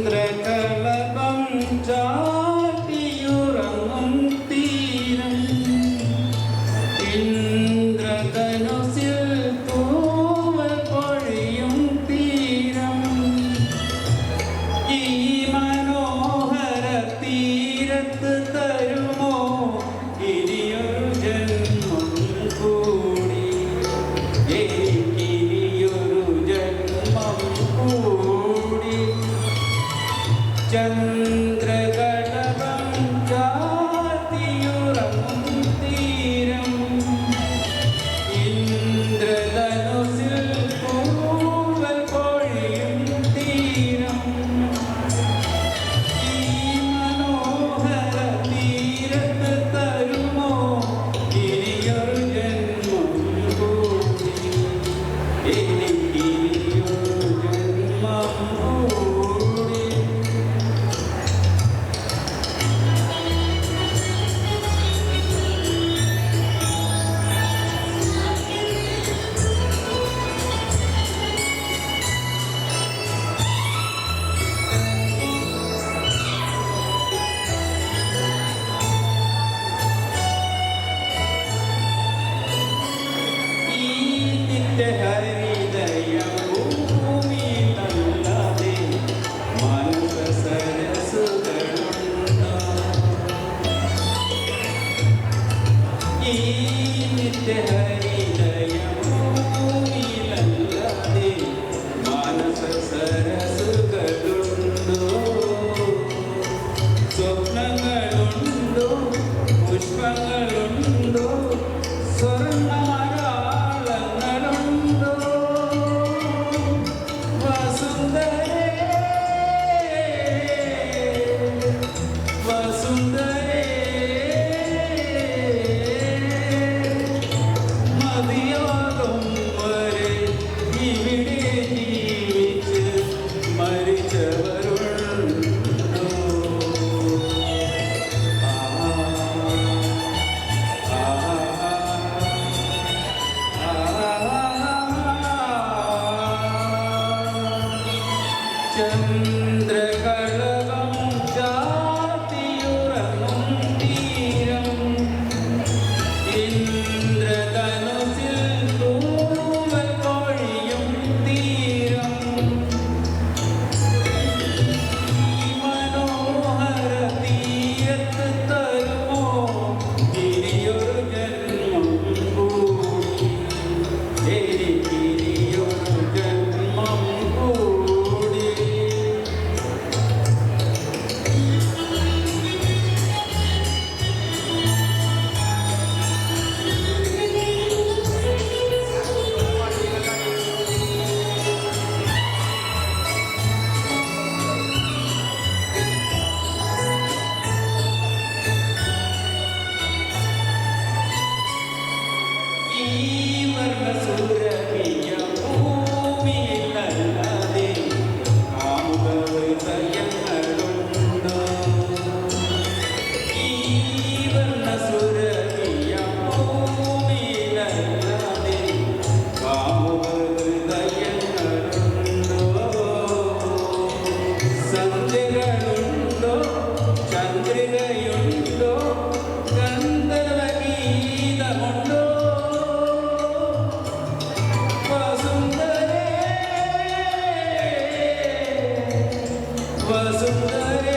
ചന്ദ്രകളഭം ചാർത്തിയുറങ്ങും തീരം ഇന്ദ്രധനുസിൽ തൂവൽ പൊഴിയും തീരം ഈ മനോഹര തീരത്ത് തരുമോ ഇനിയൊരു ജന്മം കൂടി എനിക്കിനിയൊരു ജന്മം കൂടി ചന്ദ്രകളഭം ചാർത്തിയുറങ്ങും തീരം ഇന്ദ്രധനുസിൽ തൂവൽ പൊഴിയും തീരം ഈ മനോഹര തീരത്ത് തരുമോ ഇനിയൊരു ജന്മം കൂടി എനിക്കിനിയൊരു ജന്മം കൂടി. ഹരിതയം ഭൂമിയിലല്ലാതെ മനസ്സ സരസുകളുണ്ടോ ഈ നിത്യഹരിതയം ഭൂമിയിലല്ലാതെ മനസ്സ സരസുകളുണ്ടോ സ്വപ്നങ്ങളുണ്ടോ പുഷ്പങ്ങളുണ്ടോ സ്വർണ്ണമരാളങ്ങളുണ്ടോ വസുന്ധരേ വസുന്ധരേ മതിയാകും വരെ ഇവിടെ ജീവിച്ച് മരിച്ചവരുണ്ടോ ചന്ദ്രകളഭം ചാർത്തിയുറങ്ങും തീരം ഇന്ദ്രധനുസിൽ തൂവൽ പൊഴിയും തീരം ഈ മനോഹര തീരത്ത് തരുമോ ഇനിയൊരു ജന്മം കൂടി എനിക്കിനിയൊരു ജന്മം കൂടി. ഈ വർണ്ണസുരഭിയ ഭൂമിയിലല്ലാതെ കാമുക ഹൃദയങ്ങളുണ്ടോ ഈ വർണ്ണസുരഭിയ ഭൂമിയിലല്ലാതെ കാമുക ഹൃദയങ്ങളുണ്ടോ സന്ധ്യകളുണ്ടോ ചന്ദ്രികയുണ്ടോ ഗന്ധർവഗീതമുണ്ടോ വസുന്ധരേ